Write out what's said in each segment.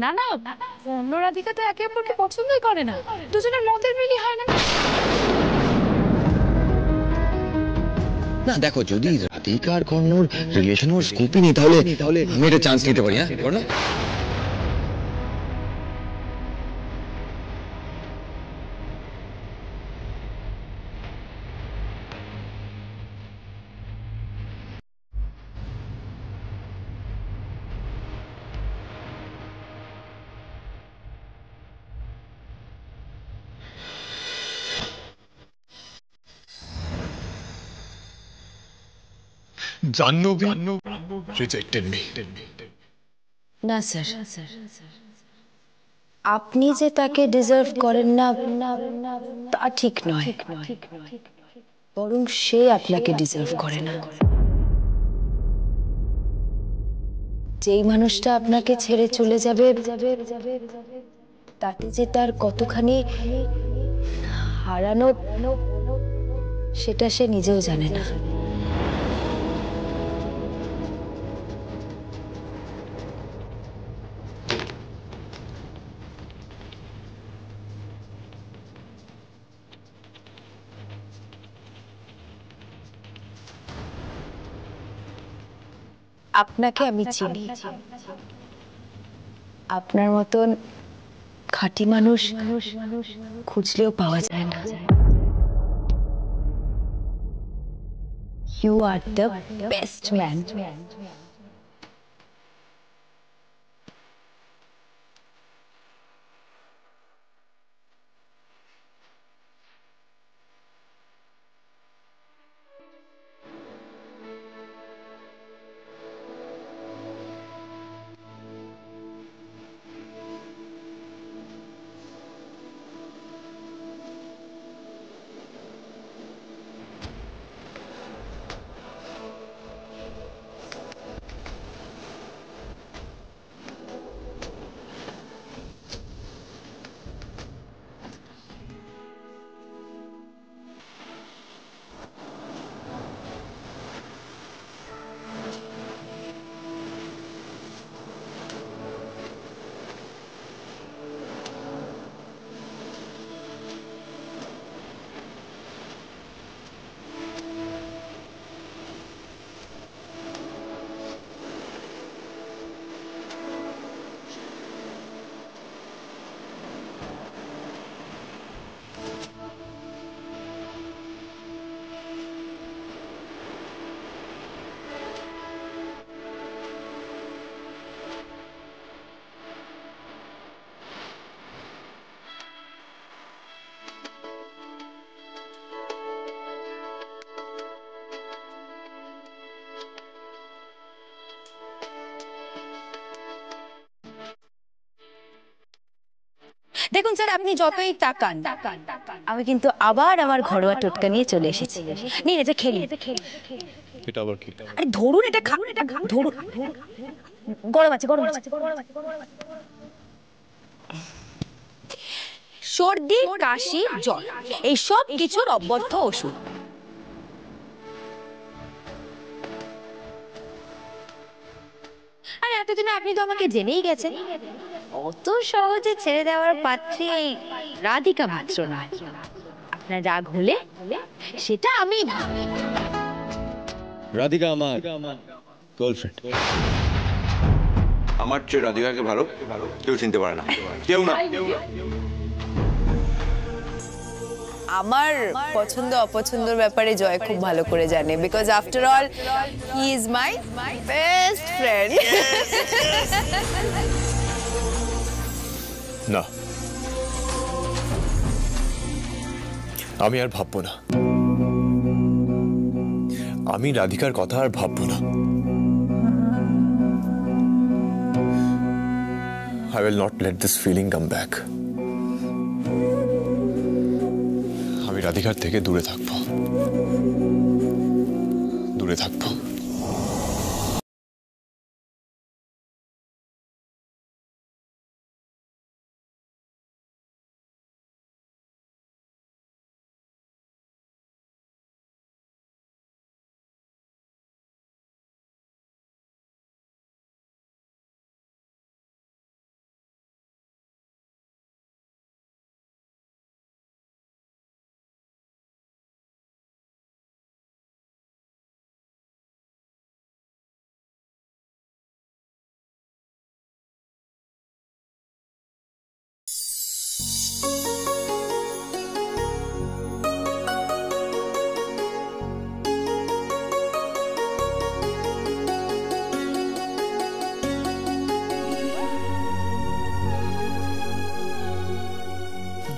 না না, অন্য রাধিকা তো একে অপরকে পছন্দই করে না, দুজনের মতের মিলই হয় না। না দেখো, যদি রাধিকা আর কর্ণর রিলেশন ওর স্কোপই নেই, তাহলে আমি একটা চান্স নিতে পারি। হ্যাঁ কর্ণ, জাহ্নবী রিজেক্টেড মি। না স্যার, আপনি যে তাকে ডিজার্ভ করেন না তা ঠিক নয়, বরং সে আপনাকে ডিজার্ভ করে না। যেই মানুষটা আপনাকে ছেড়ে চলে যাবে তাতে যে তার কতখানি হারানো সেটা সে নিজেও জানে না। আপনাকে আমি চিনি, আপনার মতন খাঁটি মানুষ খুঁজলেও পাওয়া যায় না। You are the best man. দেখুন স্যার, আপনি যতই তাকান আমি কিন্তু আবার আমার ঘরোয়া টোটকা নিয়ে চলে এসেছি। নিন এটা খেয়ে নিন। এটা আবার কি? আরে ধরুন, এটা ধরুন, গরম আছে, গরম আছে। সর্দি, কাশি, জ্বর এই সব কিছুর অব্যর্থ ওষুধ। আরে এতদিনে আপনি তো আমাকে জেনেই গেছেন, অত সহজে ছেড়ে দেওয়ার পাত্রী এই রাধিকা মাত্র নয়। আপনার রাগ হলে সেটা আমি। রাধিকা আমার গার্লফ্রেন্ড। আমার চেয়ে রাধিকাকে ভালো কেউ চিনতে পারে না, কেউ না। আমার পছন্দ অপছন্দের ব্যাপারে জয় খুব ভালো করে জানে, because after all he is my best friend. না, আমি আর ভাববো না, আমি রাধিকার কথা আর ভাববো না। I will not let this feeling come back. আমি রাধিকার থেকে দূরে থাকবো।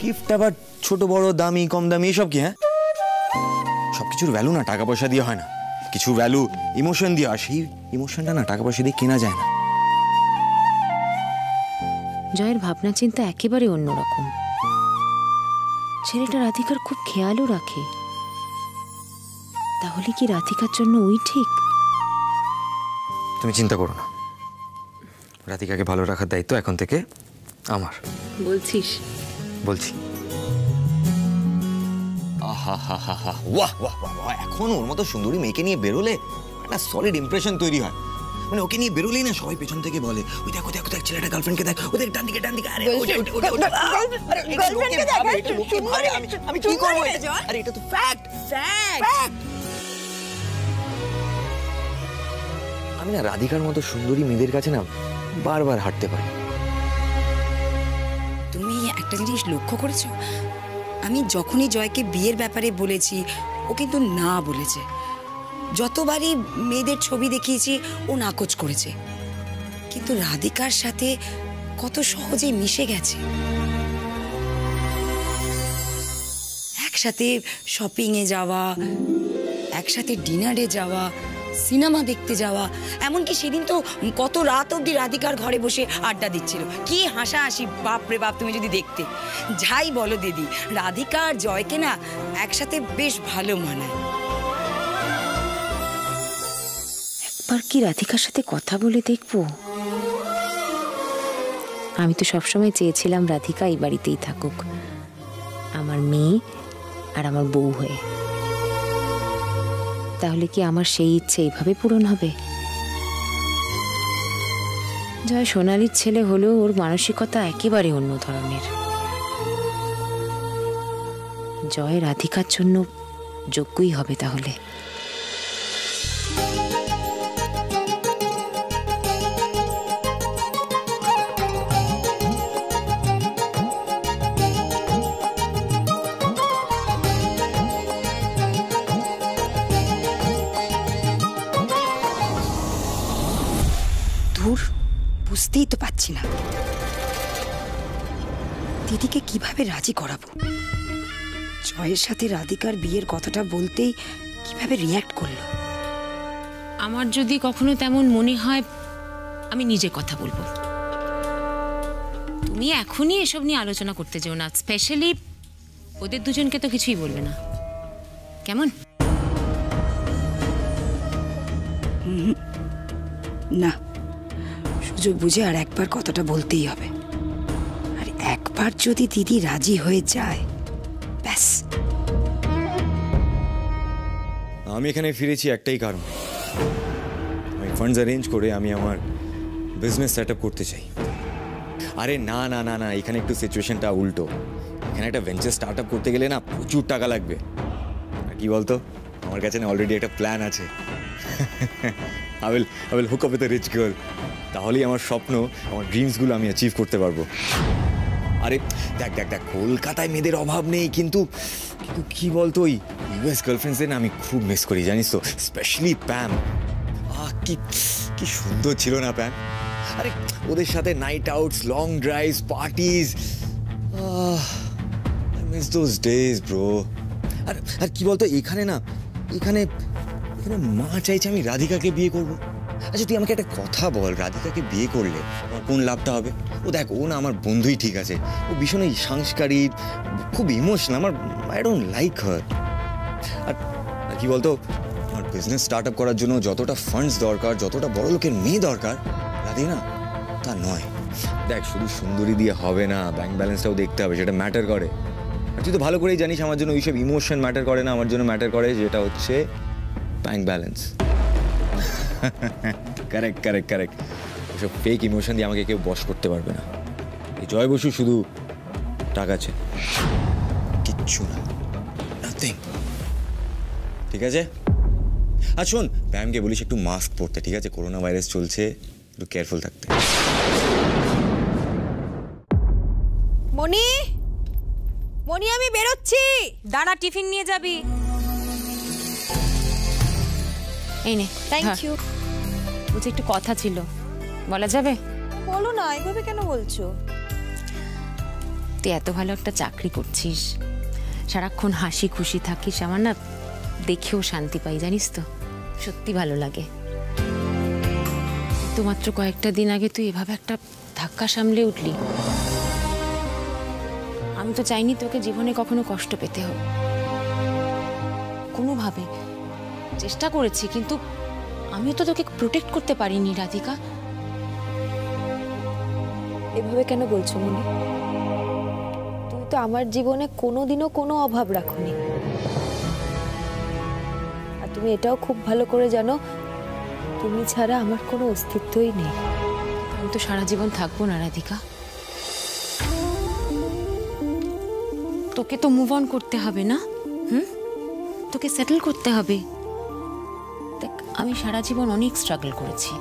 গিফট আবার ছোট বড় দামি কম দামি এসব কি? হ্যাঁ, সবকিছুর ভ্যালু না টাকা পয়সা দিয়ে হয় না, কিছু ভ্যালু ইমোশন দিয়ে, আর সেই ইমোশনটা না টাকা পয়সা দিয়ে কেনা যায় না। জয়ের ভাবনা চিন্তা একেবারে অন্যরকম। ছেলেটা রাধিকার খুব খেয়ালও রাখে। তাহলে কি রাধিকার জন্য ওই ঠিক? তুমি চিন্তা করো না, রাধিকাকে ভালো রাখার দায়িত্ব এখন থেকে আমার। বলছিস? বলছি। আহা হা হা হা, ওয়াহ ওয়াহ ওয়াহ, এখন ওর মতো সুন্দরী মেয়েকে নিয়ে বেরোলে একটা সলিড ইমপ্রেশন তৈরি হয়। মানে ওকে নিয়ে বেরোলেই না সবাই পেছন থেকে বলে, ওই দেখো দেখো দেখ ছেলেটা গার্লফ্রেন্ডকে দেখ, ওদের ডান দিকে ডান দিকে, আরে ওটা ওটা ওটা ওটা, আরে গার্লফ্রেন্ডকে দেখ, এটা লোকে ভাবে, আমি কি করব? আরে এটা তো ফ্যাক্ট ফ্যাক্ট। আমি না রাধিকার মতো সুন্দরী মেয়েদের কাছে না বারবার হাঁটতে পারি। তুমি একটা জিনিস লক্ষ্য করেছো? আমি যখনই জয়কে বিয়ের ব্যাপারে বলেছি ও কিন্তু না বলেছে। যতবারই মেয়েদের ছবি দেখিয়েছি ও নাকচ করেছে, কিন্তু রাধিকার সাথে কত সহজে মিশে গেছে। একসাথে শপিংয়ে যাওয়া, একসাথে ডিনারে যাওয়া, সিনেমা দেখতে যাওয়া, এমনকি সেদিন তো কত রাত অবধি রাধিকার ঘরে বসে আড্ডা দিচ্ছিল। কি হাসাহাসি, বাপরে বাপ, তুমি যদি দেখতে। যাই বলো দিদি, রাধিকা আর জয়কে না একসাথে বেশ ভালো মানায়। একবার কি রাধিকার সাথে কথা বলে দেখবো? আমি তো সবসময় চেয়েছিলাম রাধিকা এই বাড়িতেই থাকুক, আমার মেয়ে আর আমার বউ হয়ে। তাহলে কি আমার সেই ইচ্ছে এইভাবে পূরণ হবে? জয় সোনালীর ছেলে হলেও ওর মানসিকতা একেবারে অন্য ধরনের। জয় রাধিকার জন্য যোগ্যই হবে তাহলে। বুঝতেই তো পাচ্ছি না দিদিকে কিভাবে রাজি করাবো। জয়ের সাথে রাধিকার বিয়ের কথাটা বলতেই কিভাবে রিয়্যাক্ট করলো। আমার যদি কখনো তেমন মনে হয় আমি নিজে কথা বলবো। তুমি এখনই এসব নিয়ে আলোচনা করতে যেও না, স্পেশালি ওদের দুজনকে তো কিছুই বলবে না, কেমন? না, সুযোগ বুঝে আর একবার কথাটা বলতেই হবে। আর একবার যদি দিদি রাজি হয়ে যায়, ব্যাস। আমি এখানে ফিরেছি একটাই কারণ, আমি ফান্ডস অ্যারেঞ্জ করে আমি আমার বিজনেস সেট আপ করতে চাই। আরে না না না না, এখানে একটু সিচুয়েশনটা উল্টো। এখানে একটা ভেঞ্চার স্টার্ট আপ করতে গেলে না প্রচুর টাকা লাগবে। আর কি বলতো, আমার কাছে না অলরেডি একটা প্ল্যান আছে। I will hook up with a rich girl. তাহলেই আমার স্বপ্ন, আমার ড্রিমসগুলো আমি অ্যাচিভ করতে পারবো। আরে দেখ দেখ দেখ, কলকাতায় মেয়েদের অভাব নেই, কিন্তু কি বলতো, ওই ইউএস গার্লফ্রেন্ডসদের না আমি খুব মিস করি, জানিস তো, স্পেশালি প্যাম। কি সুন্দর ছিল না প্যাম? আরে ওদের সাথে night outs, long drives, parties, I miss those days bro. আর কি বলতো, এখানে মা চাইছে আমি রাধিকাকে বিয়ে করবো। আচ্ছা তুই আমাকে একটা কথা বল, রাধিকাকে বিয়ে করলে আমার কোন লাভটা হবে? ও দেখ, ও না আমার বন্ধুই ঠিক আছে, ও ভীষণই সাংস্কারিক, খুব emotional, I don't like her. আর কি বলতো, আমার বিজনেস স্টার্ট আপ করার জন্য যতটা ফান্ডস দরকার, যতটা বড় লোকের মেয়ে দরকার, রাধি না তা নয়। দেখ, শুধু সুন্দরী দিয়ে হবে না, ব্যাংক ব্যালেন্সটাও দেখতে হবে, সেটা ম্যাটার করে। আর তুই তো ভালো করেই জানিস আমার জন্য ওইসব ইমোশন ম্যাটার করে না, আমার জন্য ম্যাটার করে যেটা হচ্ছে bank balance. Correct correct correct. ওসব ফেক ইমোশন দিয়ে আমাকে কেউ বশ করতে পারবে না। এই জয় বসু শুধু টাকা আছে, কিচ্ছু না, নাথিং। ঠিক আছে? আর শোন, প্যামকে বলিস একটু মাস্ক পরতে, ঠিক আছে? করোনা ভাইরাস চলছে, একটু কেয়ারফুল থাকতে। মনি, মনি, আমি বেরোচ্ছি। দাঁড়া, টিফিন নিয়ে যাবি। এই নে। Thank you. বলছি একটু কথা ছিল, বলা যাবে? বলো না, এইভাবে কেন বলছো? তুই এত ভালো একটা চাকরি করছিস, সারাক্ষণ হাসি খুশি থাকিস, আমার না দেখেও শান্তি পাই, জানিস তো, সত্যি ভালো লাগে। তো মাত্র কয়েকটা দিন আগে তুই এভাবে একটা ধাক্কা সামলে উঠলি। আমি তো চাইনি তোকে জীবনে কখনো কষ্ট পেতে হোক, কোনোভাবে চেষ্টা করেছি, কিন্তু আমিও তো তোকে প্রোটেক্ট করতে পারিনি রাধিকা। এভাবে কেন বলছো মনি? তুমি তো আমার জীবনে কোনোদিনও কোনো অভাব রাখোনি, আর তুমি এটাও খুব ভালো করে জানো তুমি ছাড়া আমার কোনো অস্তিত্বই নেই। আমি তো সারা জীবন থাকবো না রাধিকা, তোকে তো মুভ অন করতে হবে না? তোকে সেটেল করতে হবে। দেখ, আমি সারা জীবন অনেক স্ট্রাগল করেছি,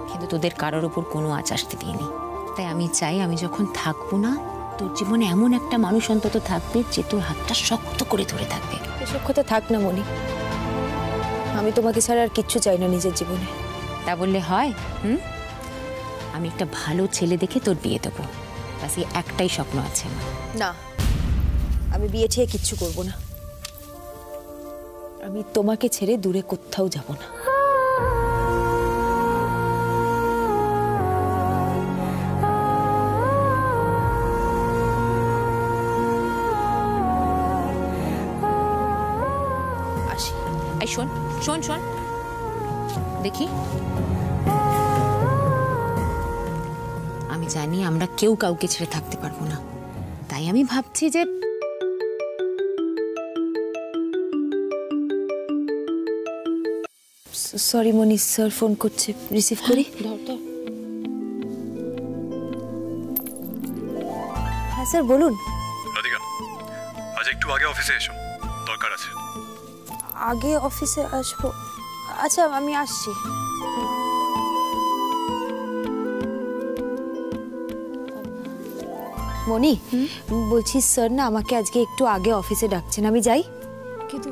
কিন্তু তোদের কারোর উপর কোনো আঁচ আসতে দিইনি। তাই আমি চাই আমি যখন থাকবো না, তোর জীবনে এমন একটা মানুষ অন্তত থাকবে যে তোর হাতটা শক্ত করে ধরে থাকবে। এসব কথা থাক না মনি, আমি তোমাকে ছাড়া আর কিচ্ছু চাই না নিজের জীবনে। তা বললে হয়? আমি একটা ভালো ছেলে দেখে তোর বিয়ে দেবো, ব্যাস এই একটাই স্বপ্ন আছে আমার। না, আমি বিয়ে ঠিয়ে কিচ্ছু করব না। আমি তোমাকে ছেড়ে দূরে কোথাও যাব না। আসি। এই শোন শোন শোন, দেখি, আমি জানি আমরা কেউ কাউকে ছেড়ে থাকতে পারবো না, তাই আমি ভাবছি যে সরি মনি, স্যার ফোন করছে, রিসিভ করি। হ্যাঁ স্যার বলুন। রাধিকা, আজ একটু আগে অফিসে এসো, দরকার আছে। আগে অফিসে আসবো? আচ্ছা আমি আসছি। মনি, বলছি স্যার না আমাকে আজকে একটু আগে অফিসে ডাকছেন, আমি যাই? কিন্তু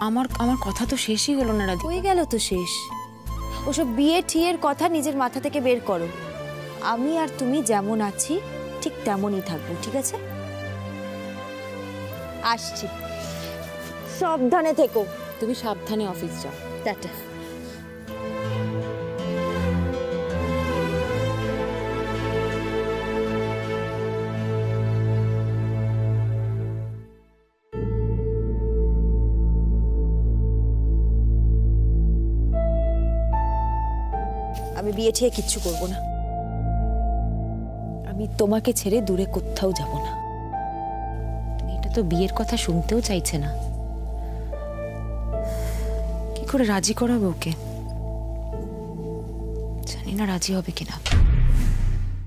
আমার আমার কথা তো শেষই হলো না রাধিকা। হয়ে গেল তো শেষ। ওসব বিয়ে ঠিয়ের কথা নিজের মাথা থেকে বের করো। আমি আর তুমি যেমন আছি ঠিক তেমনই থাকবো, ঠিক আছে? আসছি, সাবধানে থেকো। তুমি সাবধানে অফিস যাও। টাটা। আমি বিয়ে ঠিয়ে কিচ্ছু করব না। আমি তোমাকে ছেড়ে দূরে কোথাও যাব না। এটা তো বিয়ের কথা শুনতেও চাইছে না, কি করে রাজি করাবো ওকে? জানি না রাজি হবে কিনা।